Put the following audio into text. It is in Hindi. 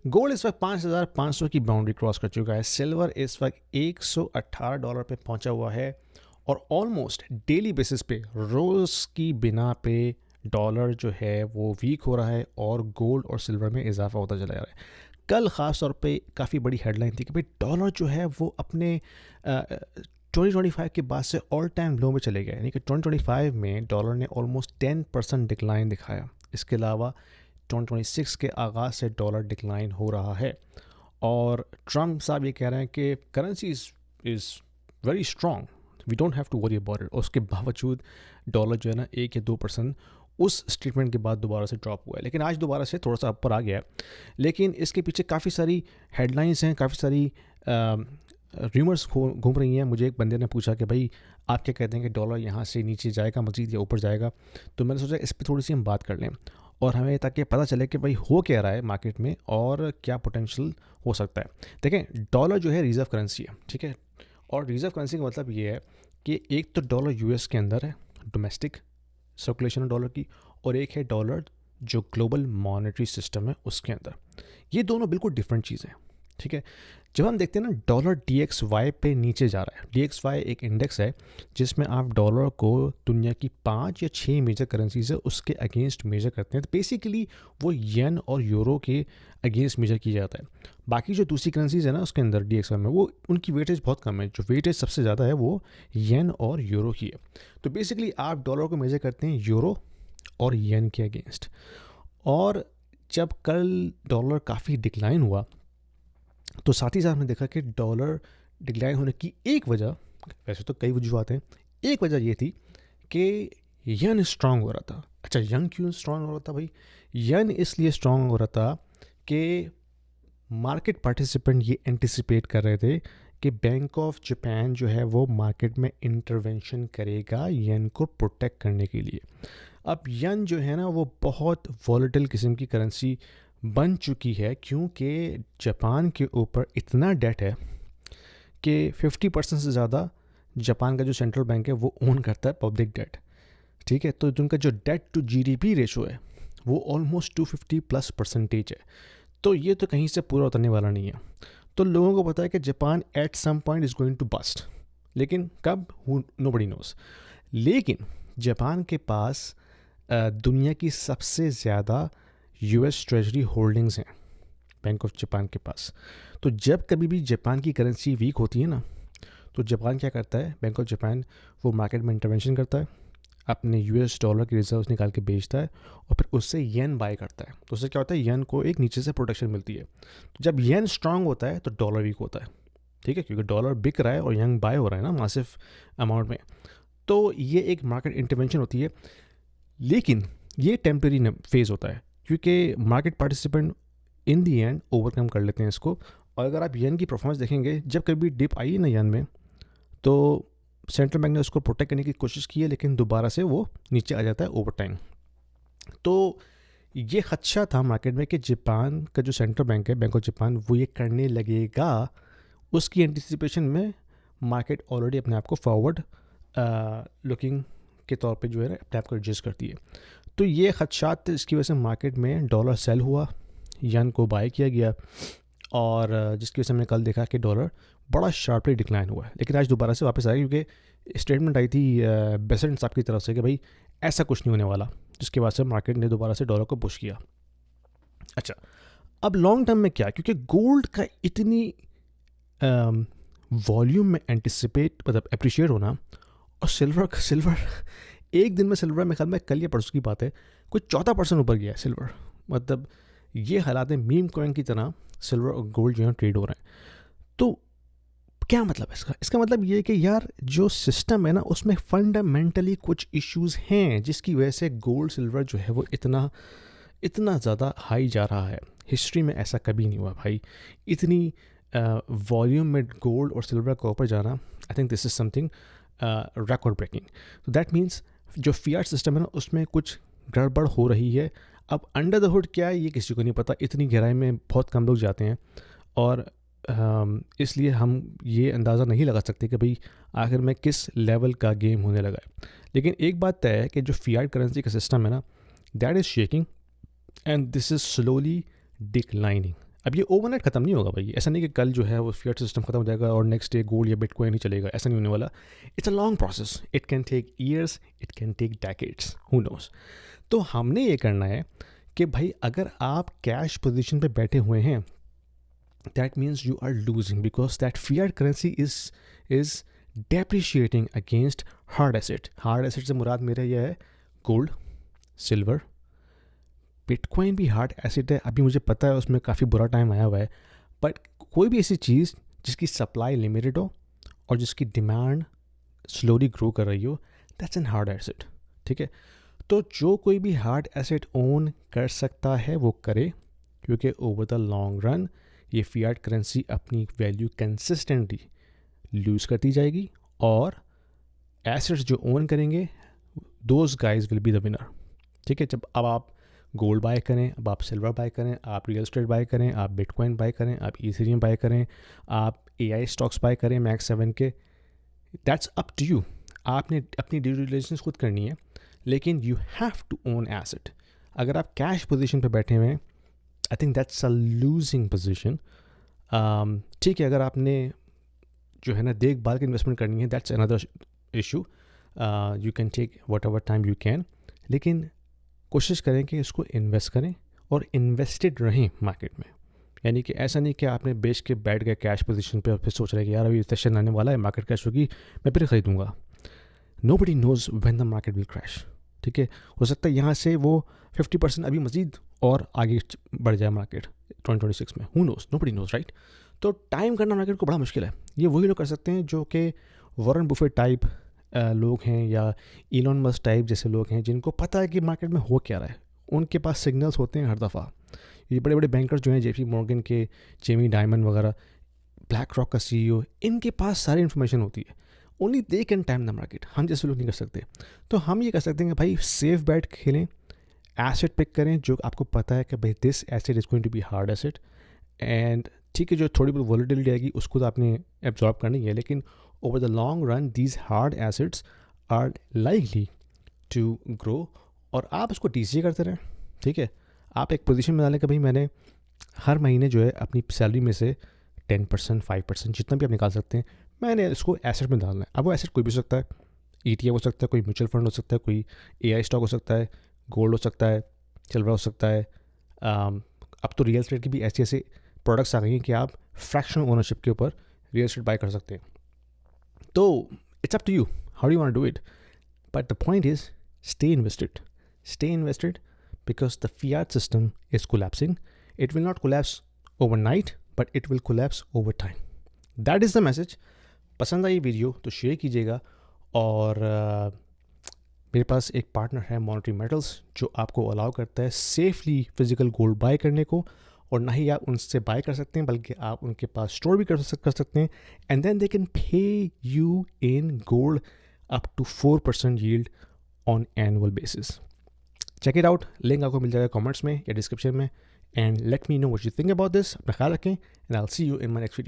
गोल्ड इस वक्त 5,500 की बाउंड्री क्रॉस कर चुका है। सिल्वर इस वक्त $118 पे पहुंचा हुआ है और ऑलमोस्ट डेली बेसिस पे रोज़ की बिना पे डॉलर जो है वो वीक हो रहा है और गोल्ड और सिल्वर में इजाफा होता चला जा रहा है। कल ख़ास तौर पे काफ़ी बड़ी हेडलाइन थी कि भाई डॉलर जो है वो अपने 2025 के बाद से ऑल टाइम लो में चले गए, यानी कि 2025 में डॉलर ने ऑलमोस्ट 10% डिक्लाइन दिखाया। इसके अलावा 2026 के आगाज़ से डॉलर डिक्लाइन हो रहा है और ट्रम्प साहब ये कह रहे हैं कि currency is very strong, we don't have to worry about it. उसके बावजूद डॉलर जो है ना 1 या 2% उस स्टेटमेंट के बाद दोबारा से ड्रॉप हुआ है, लेकिन आज दोबारा से थोड़ा सा ऊपर आ गया है। लेकिन इसके पीछे काफ़ी सारी हेडलाइंस हैं, काफ़ी सारी र्यूमर्स घूम रही हैं। मुझे एक बंदे ने पूछा कि भाई आप क्या कहते हैं कि डॉलर यहाँ से नीचे जाएगा मज़ीद या ऊपर जाएगा, तो मैंने सोचा इस पर थोड़ी सी हम बात कर लें और हमें ताकि पता चले कि भाई हो क्या रहा है मार्केट में और क्या पोटेंशियल हो सकता है। देखें, डॉलर जो है रिज़र्व करेंसी है, ठीक है, और रिज़र्व करेंसी का मतलब ये है कि एक तो डॉलर यूएस के अंदर है, डोमेस्टिक सर्कुलेशन है डॉलर की, और एक है डॉलर जो ग्लोबल मॉनेटरी सिस्टम है उसके अंदर। ये दोनों बिल्कुल डिफरेंट चीज़ें हैं, ठीक है। जब हम देखते हैं ना डॉलर DXY पे नीचे जा रहा है, DXY एक इंडेक्स है जिसमें आप डॉलर को दुनिया की 5 या 6 मेजर करेंसी से उसके अगेंस्ट मेजर करते हैं। तो बेसिकली वो येन और यूरो के अगेंस्ट मेजर किया जाता है। बाकी जो दूसरी करेंसीज है ना उसके अंदर DXY में, वो उनकी वेटेज बहुत कम है। जो वेटेज सबसे ज़्यादा है वो येन और यूरो की है। तो बेसिकली आप डॉलर को मेजर करते हैं यूरो और येन के अगेंस्ट। और जब कल डॉलर काफ़ी डिक्लाइन हुआ तो साथ ही साथ हमने देखा कि डॉलर डिक्लाइन होने की एक वजह, वैसे तो कई वजूहत हैं, एक वजह ये थी कि यन स्ट्रांग हो रहा था। अच्छा, यन क्यों स्ट्रांग हो रहा था भाई? यन इसलिए स्ट्रांग हो रहा था कि मार्केट पार्टिसिपेंट ये एंटिसिपेट कर रहे थे कि बैंक ऑफ जापान जो है वो मार्केट में इंटरवेंशन करेगा येन को प्रोटेक्ट करने के लिए। अब येन जो है ना वो बहुत वॉलेटिल किस्म की करेंसी बन चुकी है क्योंकि जापान के ऊपर इतना डेट है कि 50% से ज़्यादा जापान का जो सेंट्रल बैंक है वो ओन करता है पब्लिक डेट, ठीक है। तो उनका जो डेट टू GDP रेशो है वो ऑलमोस्ट 250+ % है। तो ये तो कहीं से पूरा उतरने वाला नहीं है। तो लोगों को पता है कि Japan at some point is going to bust, लेकिन कब, नोबडी नोस। लेकिन जापान के पास दुनिया की सबसे ज़्यादा US ट्रेजरी होल्डिंग्स हैं बैंक ऑफ जापान के पास। तो जब कभी भी जापान की करेंसी वीक होती है ना, तो जापान क्या करता है, बैंक ऑफ जापान वो मार्केट में इंटरवेंशन करता है, अपने US डॉलर के रिजर्व्स निकाल के बेचता है और फिर उससे येन बाय करता है। तो उससे क्या होता है, येन को एक नीचे से प्रोटेक्शन मिलती है। तो जब येन स्ट्रांग होता है तो डॉलर वीक होता है, ठीक है, क्योंकि डॉलर बिक रहा है और येन बाय हो रहा है ना मासिव अमाउंट में। तो ये एक मार्केट इंटरवेंशन होती है, लेकिन ये टेम्परेरी फेज़ होता है क्योंकि market participant in the and overcome कर लेते हैं इसको। और अगर आप येन की परफॉर्मेंस देखेंगे, जब कभी डिप आई ना येन में, तो सेंट्रल बैंक ने उसको प्रोटेक्ट करने की कोशिश की है, लेकिन दोबारा से वो नीचे आ जाता है ओवर टाइम। तो ये खदशा था मार्केट में कि जापान का जो सेंट्रल बैंक है, बैंक ऑफ जापान, वो ये करने लगेगा। उसकी एंटिसिपेशन में मार्केट ऑलरेडी अपने आप को फॉरवर्ड लुकिंग के तौर पे जो है अपने आप को एडजस्ट करती है। तो ये खदशात, इसकी वजह से मार्केट में डॉलर सेल हुआ, येन को बाय किया गया, और जिसकी वजह से हमने कल देखा कि डॉलर बड़ा शार्पली डिक्लाइन हुआ है। लेकिन आज दोबारा से वापस आया क्योंकि स्टेटमेंट आई थी बेसेंट साहब की तरफ से कि भाई ऐसा कुछ नहीं होने वाला, जिसके बाद से मार्केट ने दोबारा से डॉलर को पुश किया। अच्छा, अब लॉन्ग टर्म में क्या, क्योंकि गोल्ड का इतनी वॉल्यूम में एंटिसिपेट मतलब अप्रिशिएट होना, और सिल्वर एक दिन में सिल्वर में ख्याल में कल या परसों की बात है कुछ 14% ऊपर गया है सिल्वर। मतलब ये हालात है, मीम कॉइन की तरह सिल्वर और गोल्ड जो है ट्रेड हो रहे हैं। तो क्या मतलब है इसका? इसका मतलब ये है कि यार जो सिस्टम है ना उसमें फंडामेंटली कुछ इश्यूज हैं जिसकी वजह से गोल्ड सिल्वर जो है वो इतना ज़्यादा हाई जा रहा है। हिस्ट्री में ऐसा कभी नहीं हुआ भाई, इतनी वॉल्यूम में गोल्ड और सिल्वर का ऊपर जाना। I think this is something record breaking. तो दैट मीन्स जो फियाट सिस्टम है ना उसमें कुछ गड़बड़ हो रही है। अब अंडर द हुड क्या है ये किसी को नहीं पता, इतनी गहराई में बहुत कम लोग जाते हैं, और इसलिए हम ये अंदाज़ा नहीं लगा सकते कि भाई आखिर में किस लेवल का गेम होने लगा है। लेकिन एक बात तय है कि जो फियाट करेंसी का सिस्टम है ना, that is shaking and this is slowly declining. अब ये ओवरनाइट ख़त्म नहीं होगा भाई, ऐसा नहीं कि कल जो है वो फिएट सिस्टम ख़त्म हो जाएगा और नेक्स्ट डे गोल्ड या बिटकॉइन ही चलेगा, ऐसा नहीं होने वाला. It's a long process, it can take years, it can take decades, who knows. तो हमने ये करना है कि भाई अगर आप कैश पोजीशन पे बैठे हुए हैं, that means you are losing because that fiat currency is depreciating against hard asset. Hard asset से मुराद मेरा यह है गोल्ड, सिल्वर, बिटकॉइन भी हार्ड एसेट है. अभी मुझे पता है उसमें काफ़ी बुरा टाइम आया हुआ है, बट कोई भी ऐसी चीज़ जिसकी सप्लाई लिमिटेड हो और जिसकी डिमांड स्लोली ग्रो कर रही हो, दैट्स एन हार्ड एसेट. ठीक है, तो जो कोई भी हार्ड एसेट ओन कर सकता है वो करे, क्योंकि ओवर द लॉन्ग रन ये फिएट करेंसी अपनी वैल्यू कंसिस्टेंटली लूज़ करती जाएगी और एसेट्स जो ओन करेंगे those guys will be the winner. ठीक है, जब अब आप गोल्ड बाय करें, अब आप सिल्वर बाय करें, आप रियल एस्टेट बाय करें, आप बिटकॉइन बाय करें, आप इथेरियम बाय करें, आप AI स्टॉक्स बाय करें मैक्स 7 के, दैट्स अप टू यू. आपने अपनी ड्यू डिलिजेंस खुद करनी है, लेकिन you have to own asset. अगर आप कैश पोजीशन पे बैठे हुए हैं, I think that's a losing position. ठीक है, अगर आपने जो है ना देखभाल की इन्वेस्टमेंट करनी है, that's another issue. You can take whatever time you can, लेकिन कोशिश करें कि इसको इन्वेस्ट करें और इन्वेस्टेड रहें मार्केट में. यानी कि ऐसा नहीं कि आपने बेच के बैठ गए कैश पोजीशन पे और फिर सोच रहे हैं कि यार अभी सेशन आने वाला है, मार्केट क्रैश होगी, मैं फिर ख़रीदूँगा. Nobody knows when the market will crash. ठीक है, हो सकता है यहाँ से वो 50% अभी मज़ीद और आगे बढ़ जाए मार्केट 2026 में, who nose, nobody nose, right. तो टाइम करना मार्केट को बड़ा मुश्किल है. ये वही लोग कर सकते हैं जो कि वॉरेन बुफेट टाइप लोग हैं या इलॉन मस्क टाइप जैसे लोग हैं जिनको पता है कि मार्केट में हो क्या रहा है. उनके पास सिग्नल्स होते हैं हर दफ़ा. ये बड़े बड़े बैंकर्स जो हैं, JP मॉर्गन के, जेमी डायमंड वगैरह, ब्लैक रॉक का CEO, इनके पास सारी इन्फॉर्मेशन होती है. Only they can time the market. हम जैसे लोग नहीं कर सकते. तो हम ये कर सकते हैं कि भाई सेफ बैट खेलें, एसेट पिक करें जो आपको पता है कि भाई this asset is going to be hard asset. And ठीक है, जो थोड़ी बहुत वॉलेटिलिटी आएगी उसको तो आपने एब्जॉर्ब करनी है, लेकिन over the long run these hard assets are likely to grow. और आप उसको DCA करते रहें. ठीक है, आप एक पोजीशन में डालें कि भाई मैंने हर महीने जो है अपनी सैलरी में से 10%, 5% जितना भी आप निकाल सकते हैं, मैंने इसको एसेट में डालना है. अब वो एसेट कोई भी हो सकता है, ETF हो सकता है, कोई म्यूचुअल फंड हो सकता है, कोई AI स्टॉक हो सकता है, गोल्ड हो सकता है, सिल्वर हो सकता है. अब तो रियल एस्टेट की भी ऐसे ऐसे प्रोडक्ट्स आ गई हैं कि आप फ्रैक्शनल ओनरशिप के ऊपर रियल एस्टेट बाय कर सकते हैं. तो it's up to you how you want to do it, but the point is stay invested because the fiat system is collapsing. It will not collapse overnight, but it will collapse over time. That is the message. पसंद आई वीडियो तो शेयर कीजिएगा. और मेरे पास एक पार्टनर है मॉनेटरी मेटल्स जो आपको अलाउ करता है सेफली फिजिकल गोल्ड बाय करने को. और ना ही आप उनसे बाय कर सकते हैं बल्कि आप उनके पास स्टोर भी कर सकते हैं. And then they can pay you in gold up to 4% yield on annual basis. Check it out. Link आपको मिल जाएगा कमेंट्स में या डिस्क्रिप्शन में. And let me know what you think about this. अपना ख्याल रखें and I will see you in my next video.